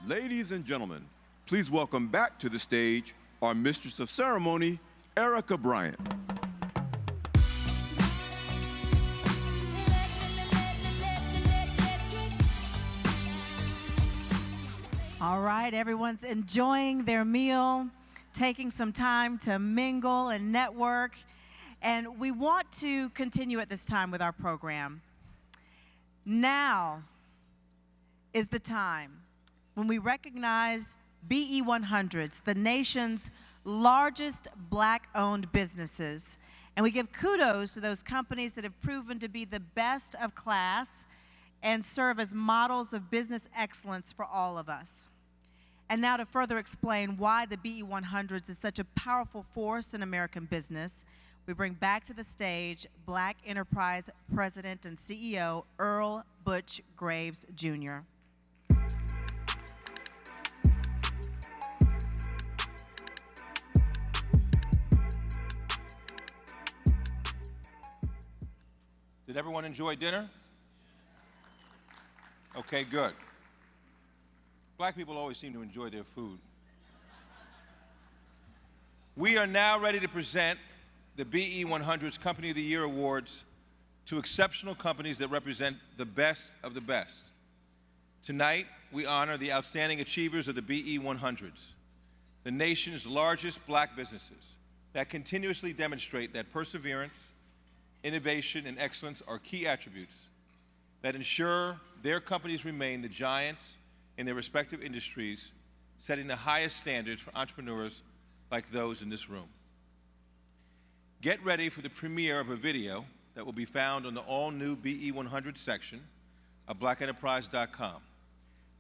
Ladies and gentlemen, please welcome back to the stage our Mistress of Ceremony, Erica Bryant. All right, everyone's enjoying their meal, taking some time to mingle and network, and we want to continue at this time with our program. Now is the time when we recognize BE 100s, the nation's largest Black-owned businesses, and we give kudos to those companies that have proven to be the best of class and serve as models of business excellence for all of us. And now to further explain why the BE 100s is such a powerful force in American business, we bring back to the stage Black Enterprise President and CEO Earl Butch Graves, Jr. Did everyone enjoy dinner? Okay, good. Black people always seem to enjoy their food. We are now ready to present the BE 100's Company of the Year Awards to exceptional companies that represent the best of the best. Tonight, we honor the outstanding achievers of the BE 100s, the nation's largest Black businesses that continuously demonstrate that perseverance, innovation, and excellence are key attributes that ensure their companies remain the giants in their respective industries, setting the highest standards for entrepreneurs like those in this room. Get ready for the premiere of a video that will be found on the all-new BE 100 section of blackenterprise.com.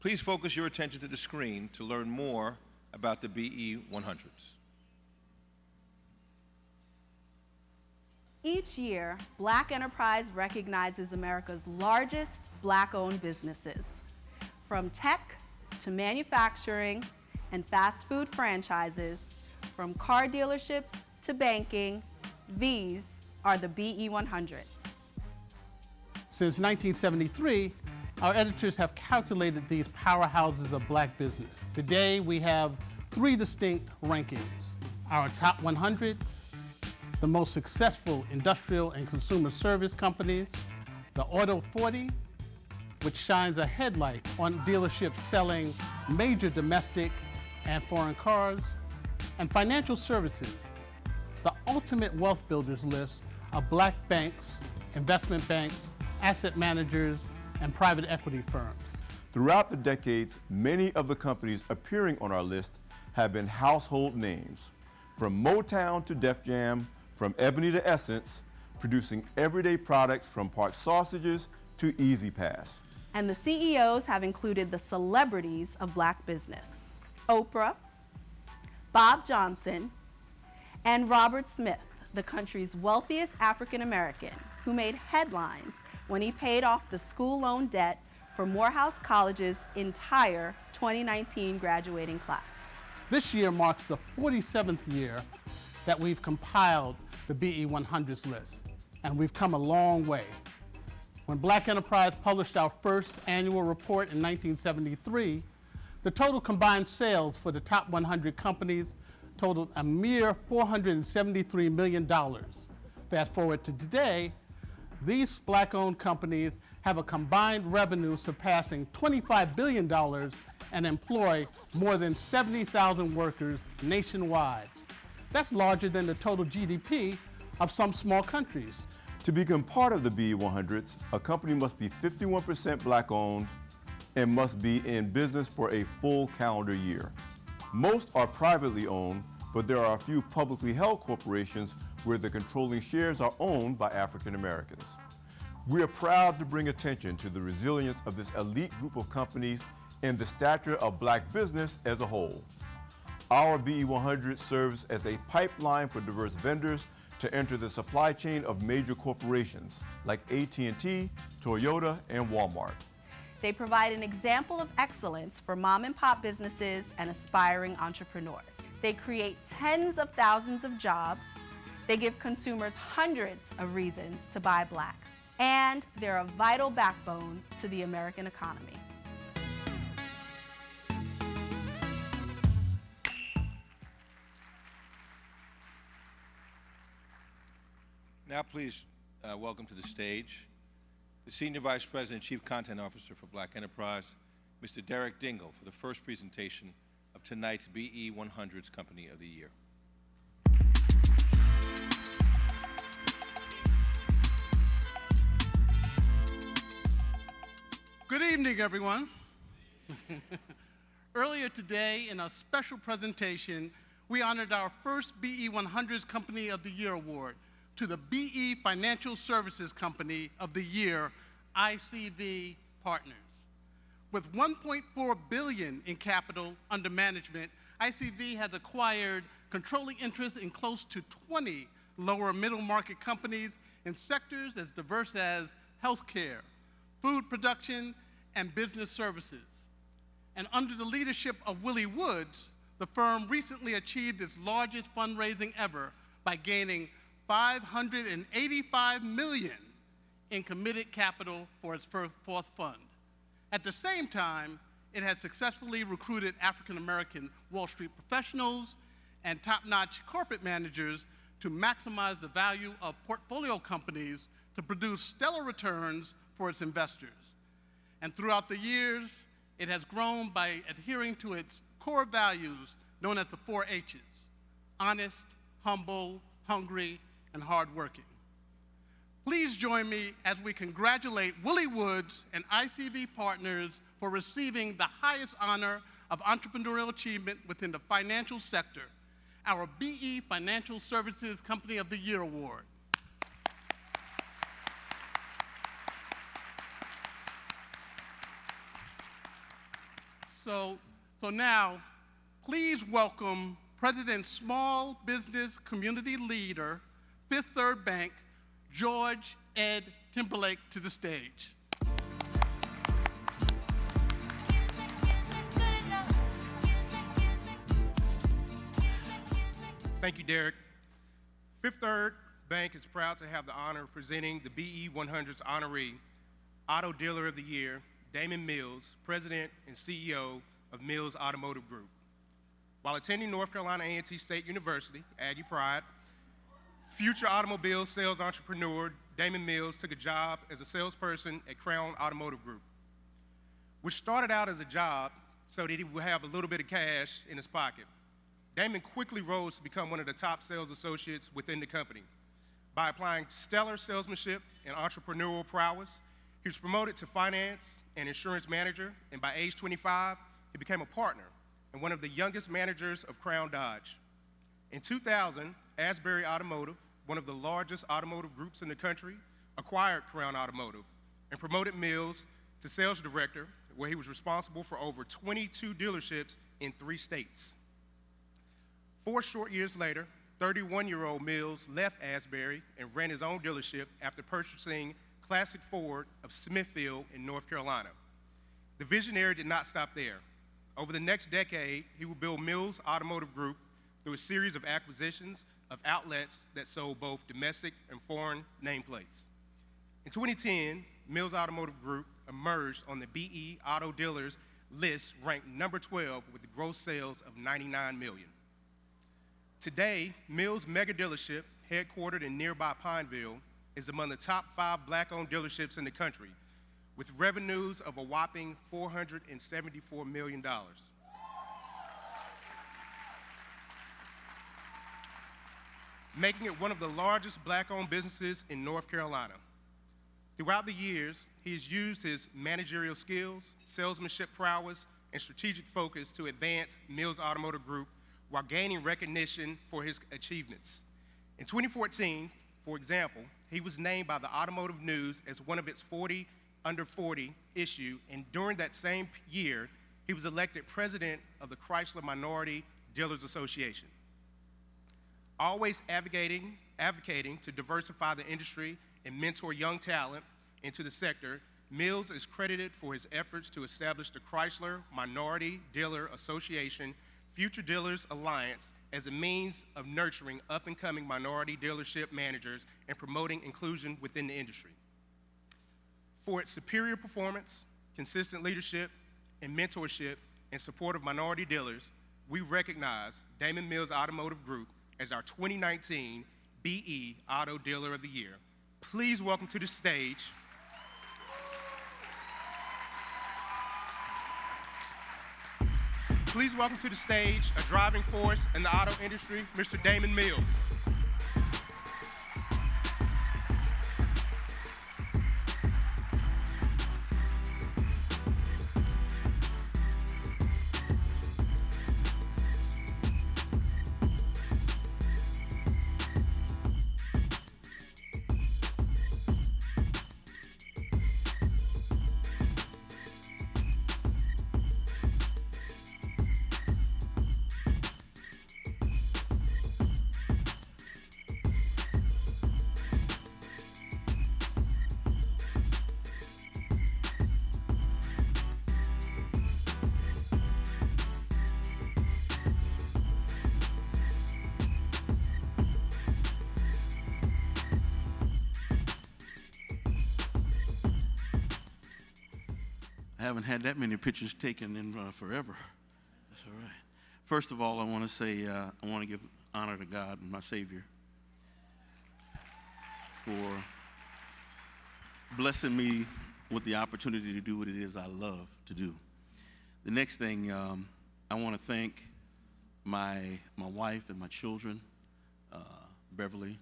Please focus your attention to the screen to learn more about the BE 100s. Each year, Black Enterprise recognizes America's largest Black-owned businesses. From tech to manufacturing and fast food franchises, from car dealerships to banking, these are the BE 100s. Since 1973, our editors have calculated these powerhouses of Black business. Today, we have 3 distinct rankings. Our top 100, the most successful industrial and consumer service companies, the Auto 40, which shines a headlight on dealerships selling major domestic and foreign cars, and financial services, the ultimate wealth builders list of Black banks, investment banks, asset managers, and private equity firms. Throughout the decades, many of the companies appearing on our list have been household names. From Motown to Def Jam, from Ebony to Essence, producing everyday products from Park Sausages to Easy Pass. And the CEOs have included the celebrities of Black business: Oprah, Bob Johnson, and Robert Smith, the country's wealthiest African American, who made headlines when he paid off the school loan debt for Morehouse College's entire 2019 graduating class. This year marks the 47th year that we've compiled the BE 100s list, and we've come a long way. When Black Enterprise published our first annual report in 1973, the total combined sales for the top 100 companies totaled a mere $473 million. Fast forward to today, these Black-owned companies have a combined revenue surpassing $25 billion and employ more than 70,000 workers nationwide. That's larger than the total GDP of some small countries. To become part of the BE 100s, a company must be 51% Black-owned and must be in business for a full calendar year. Most are privately owned, but there are a few publicly held corporations where the controlling shares are owned by African Americans. We are proud to bring attention to the resilience of this elite group of companies and the stature of Black business as a whole. Our BE 100 serves as a pipeline for diverse vendors to enter the supply chain of major corporations like AT&T, Toyota, and Walmart. They provide an example of excellence for mom and pop businesses and aspiring entrepreneurs. They create tens of thousands of jobs. They give consumers hundreds of reasons to buy Black. And they're a vital backbone to the American economy. Now please welcome to the stage the Senior Vice President, Chief Content Officer for Black Enterprise, Mr. Derek Dingle, for the first presentation of tonight's BE 100's Company of the Year. Good evening, everyone. Earlier today, in a special presentation, we honored our first BE 100's Company of the Year award to the BE Financial Services Company of the Year, ICV Partners. With $1.4 billion in capital under management, ICV has acquired controlling interest in close to 20 lower middle market companies in sectors as diverse as healthcare, food production, and business services. And under the leadership of Willie Woods, the firm recently achieved its largest fundraising ever by gaining $585 million in committed capital for its fourth fund. At the same time, it has successfully recruited African-American Wall Street professionals and top-notch corporate managers to maximize the value of portfolio companies to produce stellar returns for its investors. And throughout the years, it has grown by adhering to its core values known as the 4 H's: honest, humble, hungry, and hardworking. Please join me as we congratulate Willie Woods and ICV Partners for receiving the highest honor of entrepreneurial achievement within the financial sector, our BE Financial Services Company of the Year Award. So now, please welcome President Small Business Community Leader, Fifth Third Bank, George Ed Timberlake, to the stage. Thank you, Derek. Fifth Third Bank is proud to have the honor of presenting the BE 100's honoree, Auto Dealer of the Year, Damon Mills, President and CEO of Mills Automotive Group. While attending North Carolina A&T State University, Aggie Pride, future automobile sales entrepreneur Damon Mills took a job as a salesperson at Crown Automotive Group, which started out as a job so that he would have a little bit of cash in his pocket. Damon quickly rose to become one of the top sales associates within the company. By applying stellar salesmanship and entrepreneurial prowess, he was promoted to finance and insurance manager, and by age 25, he became a partner and one of the youngest managers of Crown Dodge. In 2000, Asbury Automotive, one of the largest automotive groups in the country, acquired Crown Automotive and promoted Mills to sales director, where he was responsible for over 22 dealerships in 3 states. 4 short years later, 31-year-old Mills left Asbury and ran his own dealership after purchasing Classic Ford of Smithfield in North Carolina. The visionary did not stop there. Over the next decade, he would build Mills Automotive Group through a series of acquisitions of outlets that sold both domestic and foreign nameplates. In 2010, Mills Automotive Group emerged on the BE Auto Dealers list, ranked number 12 with gross sales of $99 million. Today, Mills Mega Dealership, headquartered in nearby Pineville, is among the top 5 black-owned dealerships in the country, with revenues of a whopping $474 million. Making it one of the largest black-owned businesses in North Carolina. Throughout the years, he has used his managerial skills, salesmanship prowess, and strategic focus to advance Mills Automotive Group while gaining recognition for his achievements. In 2014, for example, he was named by the Automotive News as one of its 40 under 40 issue, and during that same year, he was elected president of the Chrysler Minority Dealers Association. Always advocating to diversify the industry and mentor young talent into the sector, Mills is credited for his efforts to establish the Chrysler Minority Dealer Association Future Dealers Alliance as a means of nurturing up-and-coming minority dealership managers and promoting inclusion within the industry. For its superior performance, consistent leadership, and mentorship in support of minority dealers, we recognize Damon Mills Automotive Group as our 2019 BE Auto Dealer of the Year. Please welcome to the stage a driving force in the auto industry, Mr. Damon Mills. I haven't had that many pictures taken in forever. That's all right. First of all, I want to say I want to give honor to God, my Savior, for blessing me with the opportunity to do what it is I love to do. The next thing, I want to thank my wife and my children, Beverly,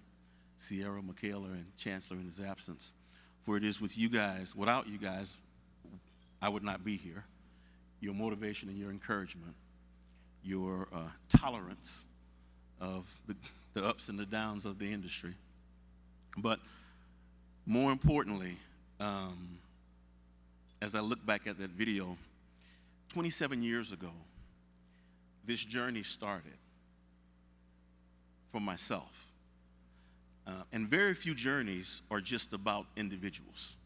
Sierra, Michaela, and Chancellor in his absence, for it is with you guys, without you guys, I would not be here. Your motivation and your encouragement, your tolerance of the ups and the downs of the industry. But more importantly, as I look back at that video, 27 years ago, this journey started for myself. And very few journeys are just about individuals.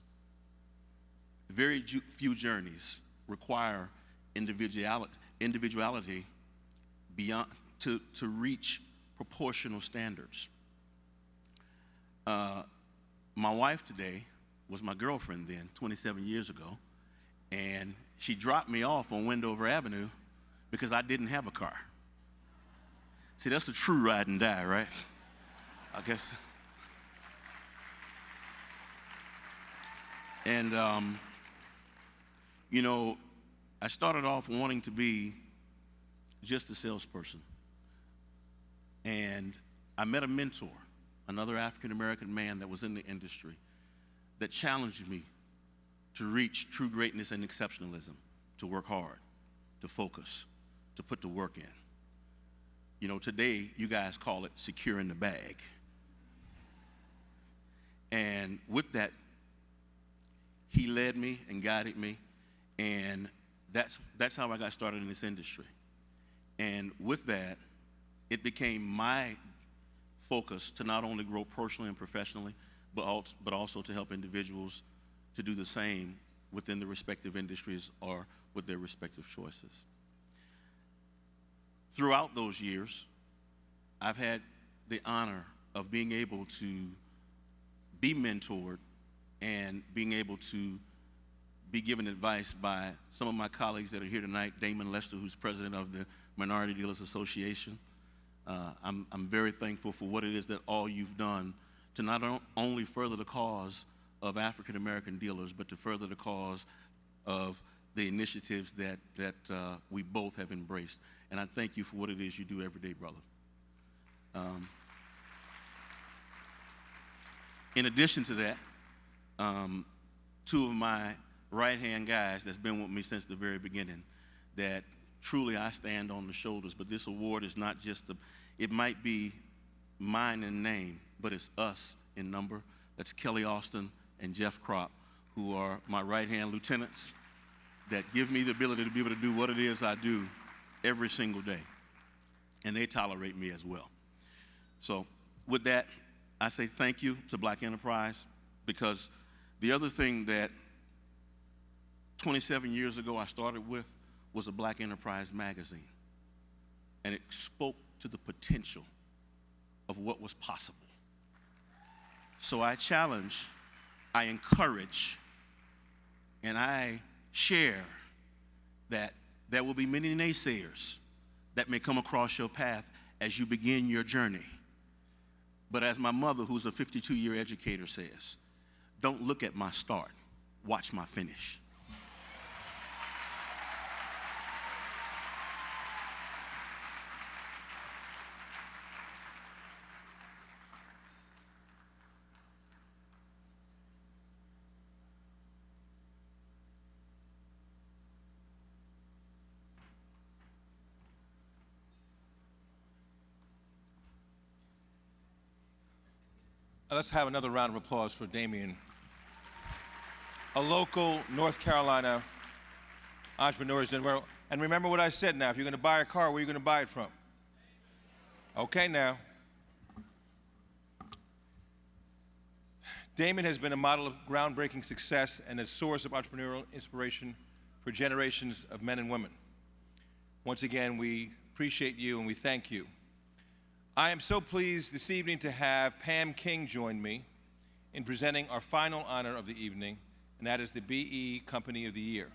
Very few journeys require individuality beyond to reach proportional standards. My wife today was my girlfriend then, 27 years ago, and she dropped me off on Wendover Avenue because I didn't have a car. See, that's a true ride and die, right? I guess. And you know, I started off wanting to be just a salesperson. And I met a mentor, another African-American man that was in the industry, that challenged me to reach true greatness and exceptionalism, to work hard, to focus, to put the work in. You know, today, you guys call it securing the bag. And with that, he led me and guided me. And that's how I got started in this industry. And with that, it became my focus to not only grow personally and professionally, but also to help individuals to do the same within the respective industries or with their respective choices. Throughout those years, I've had the honor of being able to be mentored and being able to be given advice by some of my colleagues that are here tonight, Damon Lester, who's president of the Minority Dealers Association. I'm very thankful for what it is that all you've done to not only further the cause of African American dealers, but to further the cause of the initiatives that we both have embraced. And I thank you for what it is you do every day, brother. In addition to that, two of my right-hand guys that's been with me since the very beginning, that truly I stand on the shoulders, but this award is not just it might be mine in name, but it's us in number. That's Kelly Austin and Jeff Kropp, who are my right-hand lieutenants that give me the ability to be able to do what it is I do every single day. And they tolerate me as well. So with that, I say thank you to Black Enterprise, because the other thing that 27 years ago I started with was a Black Enterprise magazine. And it spoke to the potential of what was possible. So I challenge, I encourage, and I share that there will be many naysayers that may come across your path as you begin your journey. But as my mother, who's a 52-year educator, says, don't look at my start, watch my finish. Let's have another round of applause for Damien, a local North Carolina entrepreneur. And remember what I said now, if you're going to buy a car, where are you going to buy it from? Okay now. Damien has been a model of groundbreaking success and a source of entrepreneurial inspiration for generations of men and women. Once again, we appreciate you and we thank you. I am so pleased this evening to have Pam King join me in presenting our final honor of the evening, and that is the BE Company of the Year.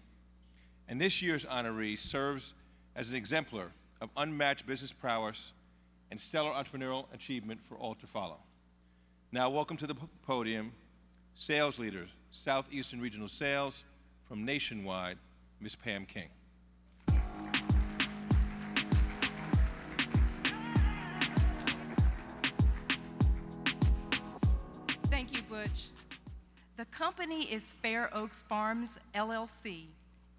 And this year's honoree serves as an exemplar of unmatched business prowess and stellar entrepreneurial achievement for all to follow. Now, welcome to the podium, sales leader, Southeastern Regional Sales from Nationwide, Ms. Pam King. Thank you, Butch. The company is Fair Oaks Farms, LLC,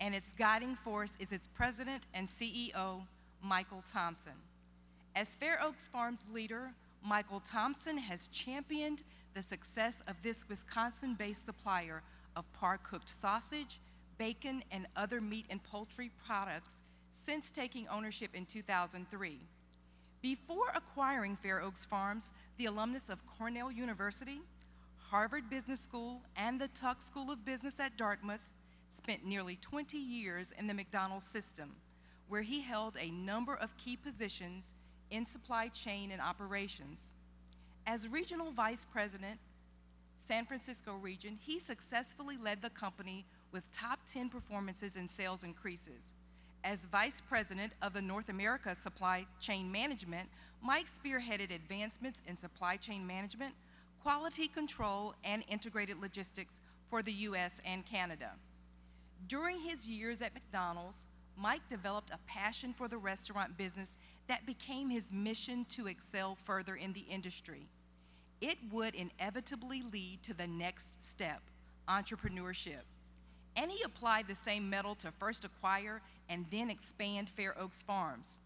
and its guiding force is its president and CEO, Michael Thompson. As Fair Oaks Farms leader, Michael Thompson has championed the success of this Wisconsin-based supplier of par-cooked sausage, bacon, and other meat and poultry products since taking ownership in 2003. Before acquiring Fair Oaks Farms, the alumnus of Cornell University, Harvard Business School, and the Tuck School of Business at Dartmouth, spent nearly 20 years in the McDonald's system, where he held a number of key positions in supply chain and operations. As Regional Vice President, San Francisco region, he successfully led the company with top 10 performances in sales increases. As Vice President of the North America Supply Chain Management, Mike spearheaded advancements in supply chain management, quality control, and integrated logistics for the US and Canada. During his years at McDonald's, Mike developed a passion for the restaurant business that became his mission to excel further in the industry. It would inevitably lead to the next step, entrepreneurship. And he applied the same mettle to first acquire and then expand Fair Oaks Farms.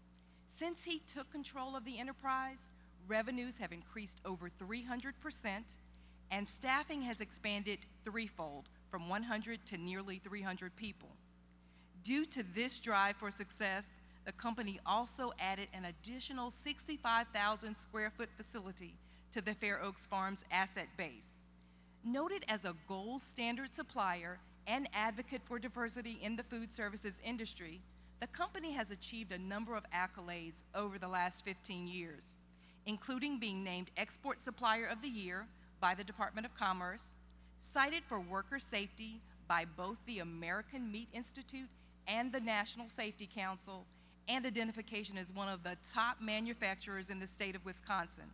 Since he took control of the enterprise, revenues have increased over 300%, and staffing has expanded threefold, from 100 to nearly 300 people. Due to this drive for success, the company also added an additional 65,000 square foot facility to the Fair Oaks Farms asset base. Noted as a gold standard supplier and advocate for diversity in the food services industry, the company has achieved a number of accolades over the last 15 years, including being named Export Supplier of the Year by the Department of Commerce, cited for worker safety by both the American Meat Institute and the National Safety Council, and identification as one of the top manufacturers in the state of Wisconsin.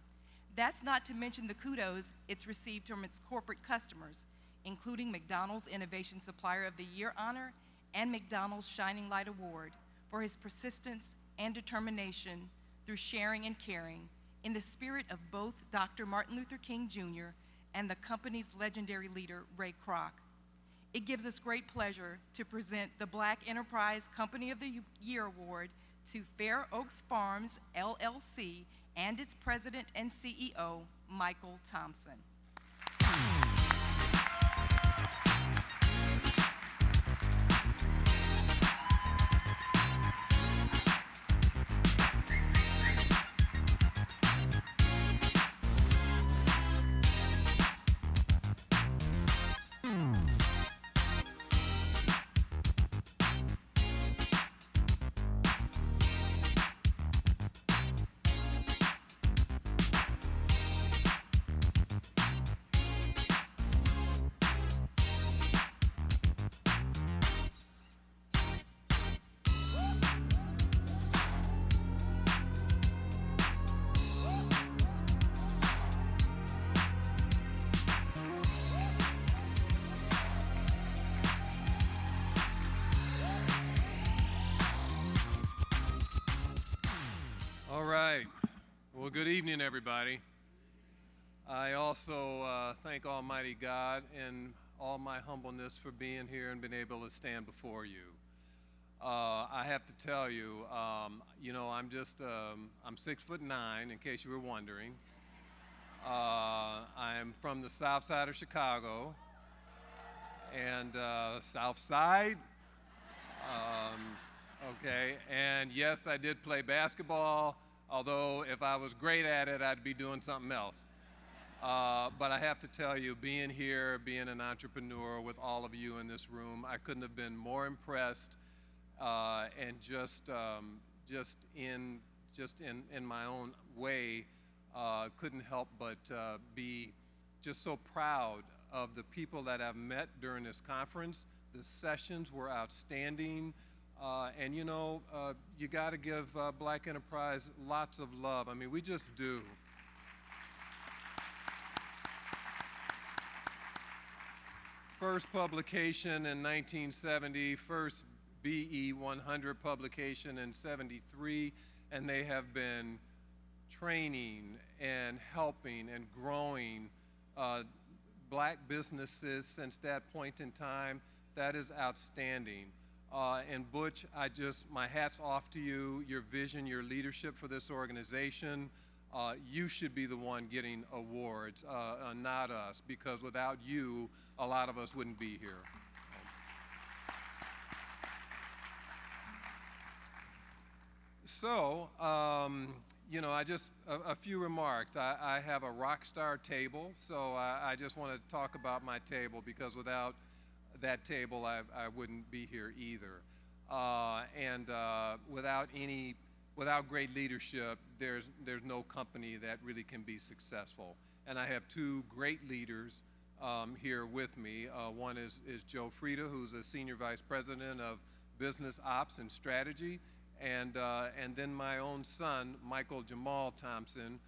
That's not to mention the kudos it's received from its corporate customers, including McDonald's Innovation Supplier of the Year honor and McDonald's Shining Light Award for his persistence and determination through sharing and caring in the spirit of both Dr. Martin Luther King Jr. and the company's legendary leader, Ray Kroc. It gives us great pleasure to present the Black Enterprise Company of the Year Award to Fair Oaks Farms, LLC, and its president and CEO, Michael Thompson. Good evening, everybody. I also thank Almighty God in all my humbleness for being here and being able to stand before you. I have to tell you, I'm 6'9", in case you were wondering. I'm from the south side of Chicago, and south side. Okay, and yes, I did play basketball, although if I was great at it, I'd be doing something else. But I have to tell you, being here, being an entrepreneur with all of you in this room, I couldn't have been more impressed, and just in my own way, couldn't help but be just so proud of the people that I've met during this conference. The sessions were outstanding. And you got to give Black Enterprise lots of love. I mean, we just do. First publication in 1970, first BE 100 publication in 73, and they have been training and helping and growing Black businesses since that point in time. That is outstanding. And Butch, my hat's off to you, your vision, your leadership for this organization. You should be the one getting awards, not us, because without you, a lot of us wouldn't be here. So, a few remarks. I have a rock star table, so I just want to talk about my table, because without that table, I wouldn't be here either. Without great leadership, there's no company that really can be successful. And I have two great leaders here with me. One is Joe Frida, who's a Senior Vice President of Business Ops and Strategy, and then my own son, Michael Jamal Thompson,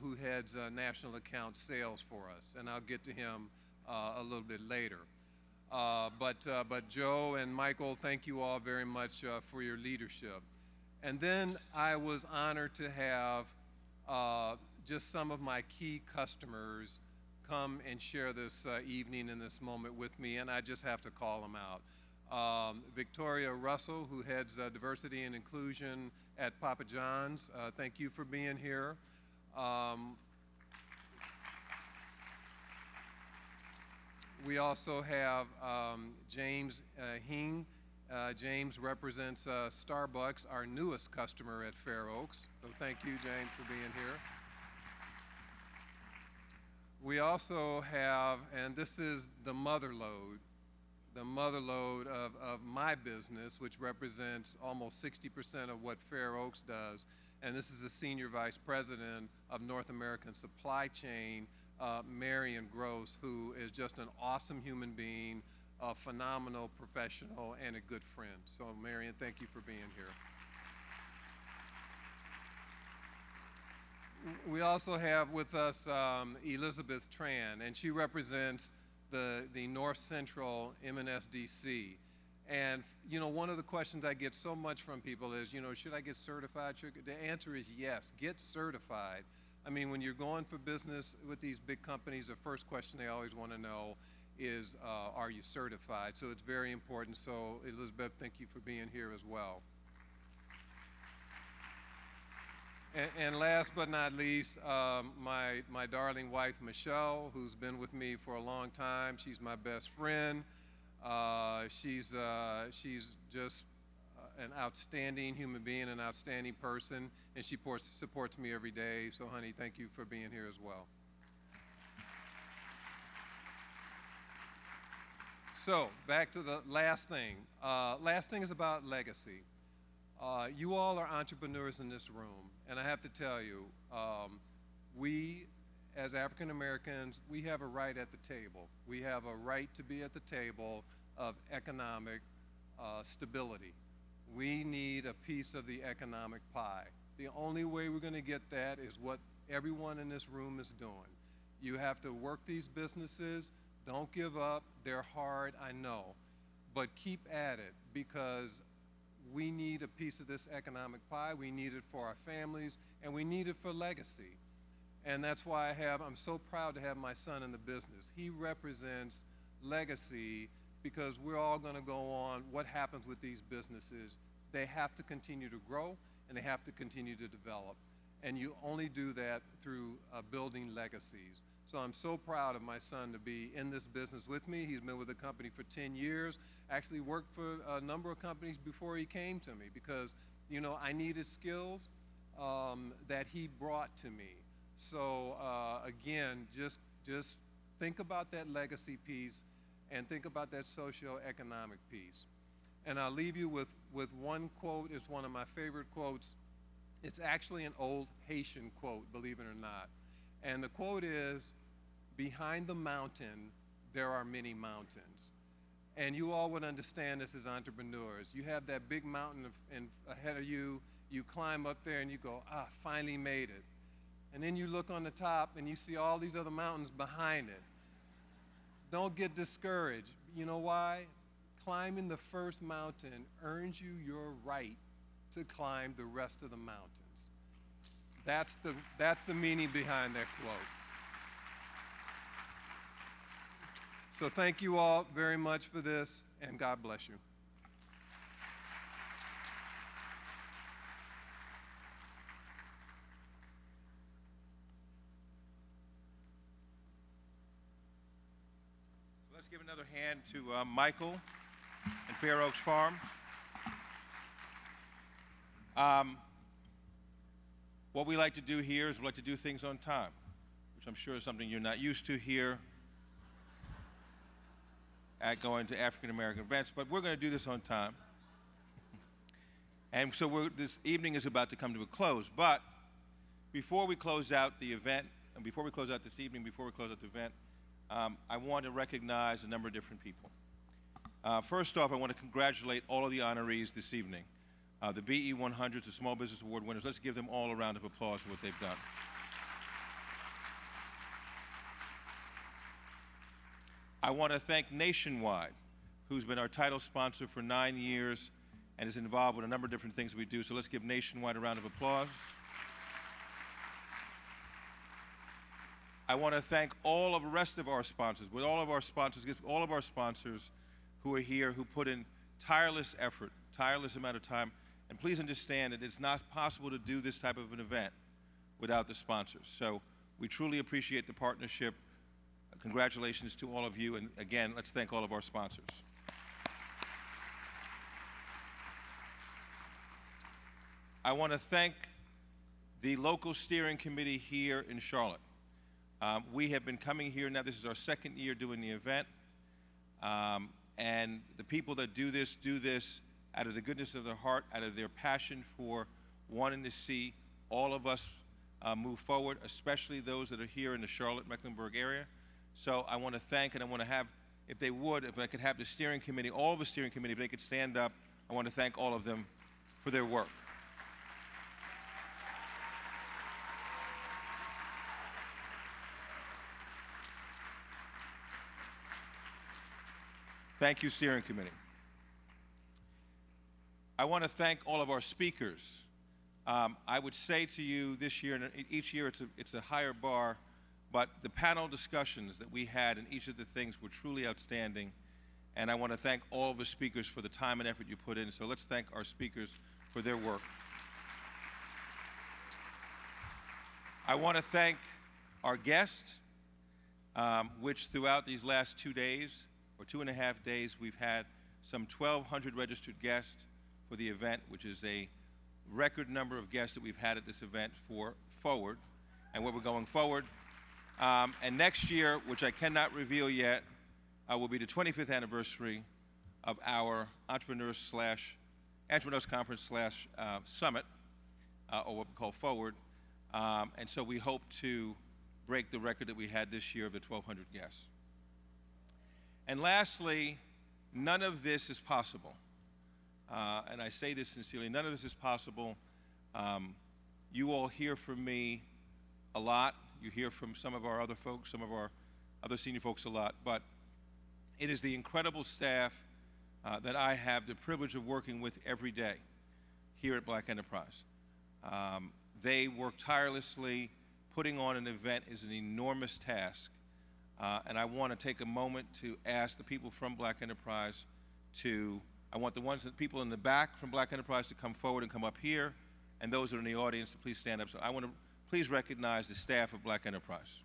who heads National Account Sales for us. And I'll get to him a little bit later. But Joe and Michael, thank you all very much for your leadership. And then I was honored to have just some of my key customers come and share this evening and this moment with me, and I just have to call them out. Victoria Russell, who heads Diversity and Inclusion at Papa John's, thank you for being here. We also have James Hing. James represents Starbucks, our newest customer at Fair Oaks. So thank you, James, for being here. We also have, and this is the mother load of my business, which represents almost 60% of what Fair Oaks does. And this is the Senior Vice President of North American Supply Chain, Marion Gross, who is just an awesome human being, a phenomenal professional, and a good friend. So Marion, thank you for being here. We also have with us Elizabeth Tran, and she represents the North Central MNSDC. And one of the questions I get so much from people is, should I get certified? The answer is yes, get certified. I mean, when you're going for business with these big companies, the first question they always want to know is, are you certified? So it's very important. So Elizabeth, thank you for being here as well. And last but not least, my darling wife, Michelle, who's been with me for a long time. She's my best friend. She's just an outstanding human being, an outstanding person, and she supports me every day. So, honey, thank you for being here as well. So, back to the last thing. Last thing is about legacy. You all are entrepreneurs in this room, and I have to tell you, we, as African Americans, we have a right at the table. We have a right to be at the table of economic stability. We need a piece of the economic pie. The only way we're going to get that is what everyone in this room is doing. You have to work these businesses. Don't give up. They're hard, I know. But keep at it, because we need a piece of this economic pie. We need it for our families, and we need it for legacy. And that's why I'm so proud to have my son in the business. He represents legacy because we're all going to go on. What happens with these businesses? They have to continue to grow, and they have to continue to develop. And you only do that through building legacies. So I'm so proud of my son to be in this business with me. He's been with the company for 10 years, actually worked for a number of companies before he came to me because, you know, I needed skills that he brought to me. So again, just think about that legacy piece and think about that socio-economic piece. And I'll leave you with one quote. It's one of my favorite quotes. It's actually an old Haitian quote, believe it or not. And the quote is, "Behind the mountain, there are many mountains." And you all would understand this as entrepreneurs. You have that big mountain ahead of you. You climb up there and you go, finally made it. And then you look on the top and you see all these other mountains behind it. Don't get discouraged. You know why? Climbing the first mountain earns you your right to climb the rest of the mountains. That's the meaning behind that quote. So thank you all very much for this, and God bless you. So let's give another hand to Michael and Fair Oaks Farms. What we like to do here is we like to do things on time, which I'm sure is something you're not used to here at going to African American events, but we're going to do this on time. And so this evening is about to come to a close, but before we close out the event, and before we close out this evening, before we close out the event, I want to recognize a number of different people. First off, I want to congratulate all of the honorees this evening. The BE 100s, the Small Business Award winners. Let's give them all a round of applause for what they've done. I want to thank Nationwide, who's been our title sponsor for 9 years and is involved with a number of different things we do. So let's give Nationwide a round of applause. I want to thank all of the rest of our sponsors, with all of our sponsors who are here, who put in tireless effort, tireless amount of time. And please understand that it's not possible to do this type of an event without the sponsors. So we truly appreciate the partnership. Congratulations to all of you. And again, let's thank all of our sponsors. I want to thank the local steering committee here in Charlotte. We have been coming here now. This is our second year doing the event. And the people that do this out of the goodness of their heart, out of their passion for wanting to see all of us move forward, especially those that are here in the Charlotte-Mecklenburg area. So I want to thank, and I want to have, if I could have the steering committee, all of the steering committee, if they could stand up, I want to thank all of them for their work. Thank you, steering committee. I want to thank all of our speakers. I would say to you this year, and each year it's a higher bar, but the panel discussions that we had in each of the things were truly outstanding, and I want to thank all of the speakers for the time and effort you put in. So let's thank our speakers for their work. I want to thank our guests, which throughout these last 2 days, or 2.5 days, we've had some 1,200 registered guests for the event, which is a record number of guests that we've had at this event for forward, and where we're going forward. And next year, which I cannot reveal yet, will be the 25th anniversary of our Entrepreneurs Conference / Summit, or what we call Forward. And so we hope to break the record that we had this year of the 1,200 guests. And lastly, none of this is possible. And I say this sincerely, none of this is possible. You all hear from me a lot. You hear from some of our other folks, some of our other senior folks a lot. But it is the incredible staff that I have the privilege of working with every day here at Black Enterprise. They work tirelessly. Putting on an event is an enormous task. And I want to take a moment to ask the people from Black Enterprise I want the people in the back from Black Enterprise to come forward and come up here, and those that are in the audience to please stand up. So I want to please recognize the staff of Black Enterprise.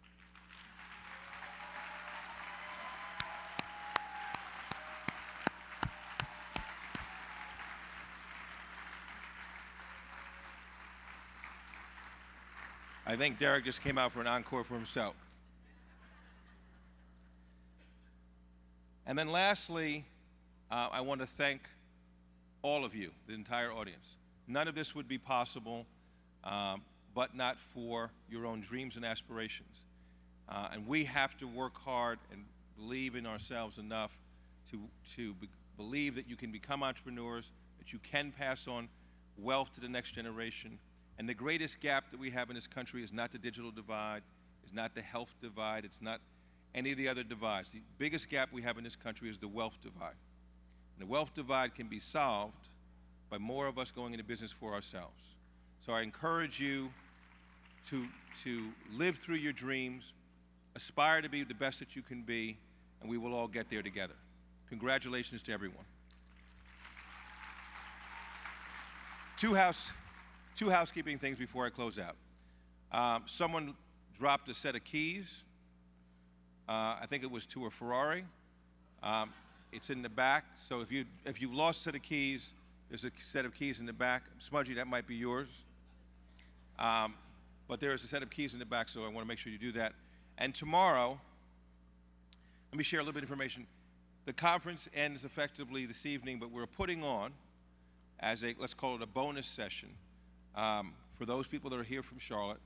I think Derek just came out for an encore for himself. And then lastly, I want to thank all of you, the entire audience. None of this would be possible but not for your own dreams and aspirations. And we have to work hard and believe in ourselves enough to believe that you can become entrepreneurs, that you can pass on wealth to the next generation. And the greatest gap that we have in this country is not the digital divide, is not the health divide, it's not any of the other divides. The biggest gap we have in this country is the wealth divide. And the wealth divide can be solved by more of us going into business for ourselves. So I encourage you to live through your dreams, aspire to be the best that you can be, and we will all get there together. Congratulations to everyone. Two housekeeping things before I close out. Someone dropped a set of keys. I think it was to a Ferrari. It's in the back, so if you've lost a set of keys, there's a set of keys in the back. Smudgy, that might be yours. But there is a set of keys in the back, so I want to make sure you do that. And tomorrow, let me share a little bit of information. The conference ends effectively this evening, but we're putting on, as let's call it a bonus session, for those people that are here from Charlotte.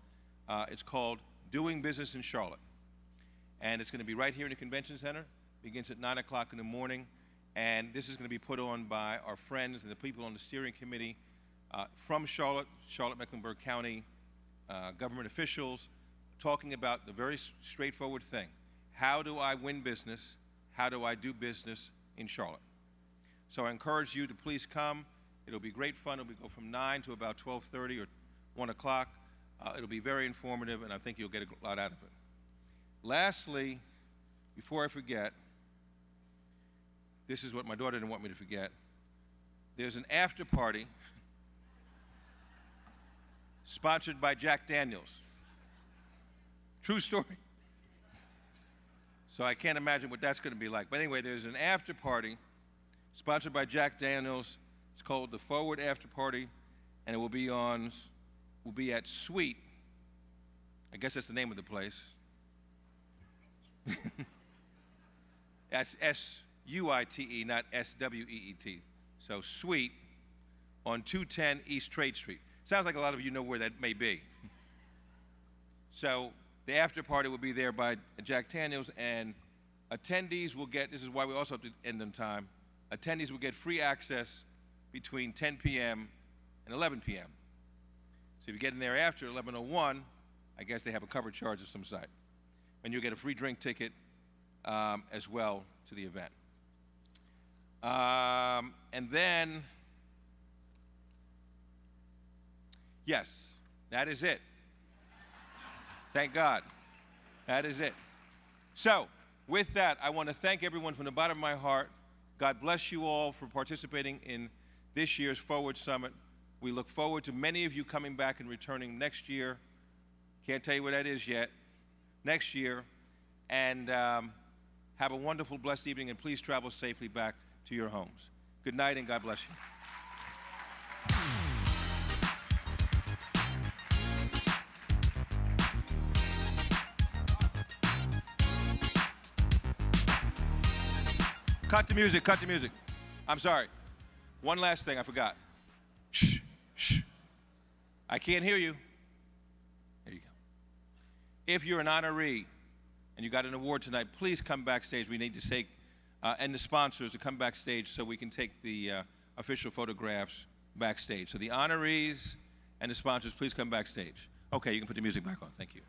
It's called Doing Business in Charlotte. And it's going to be right here in the Convention Center. Begins at 9 o'clock in the morning. And this is going to be put on by our friends and the people on the steering committee from Charlotte, Mecklenburg County government officials, talking about the very straightforward thing. How do I win business? How do I do business in Charlotte? So I encourage you to please come. It'll be great fun. It'll go from 9 to about 12:30 or 1 o'clock. It'll be very informative, and I think you'll get a lot out of it. Lastly, before I forget, this is what my daughter didn't want me to forget. There's an after party sponsored by Jack Daniels. True story. So I can't imagine what that's going to be like. But anyway, there's an after party sponsored by Jack Daniels. It's called the Forward After Party, and it will be at Sweet. I guess that's the name of the place. That's S-U-I-T-E, not S-W-E-E-T. So Sweet on 210 East Trade Street. Sounds like a lot of you know where that may be. So the after party will be there by Jack Daniels, and attendees will get, this is why we also have to end on time, attendees will get free access between 10 p.m. and 11 p.m. So if you get in there after 11:01, I guess they have a cover charge of some sort. And you'll get a free drink ticket as well to the event. And then, yes, that is it. Thank God. That is it. So, with that, I want to thank everyone from the bottom of my heart. God bless you all for participating in this year's Forward Summit. We look forward to many of you coming back and returning next year. Can't tell you what that is yet. Next year. And have a wonderful, blessed evening, and please travel safely back to your homes. Good night, and God bless you. Cut the music, cut the music. I'm sorry. One last thing I forgot. Shh, shh. I can't hear you. There you go. If you're an honoree and you got an award tonight, please come backstage. We need to take, and the sponsors to come backstage so we can take the official photographs backstage. So the honorees and the sponsors, please come backstage. Okay, you can put the music back on. Thank you.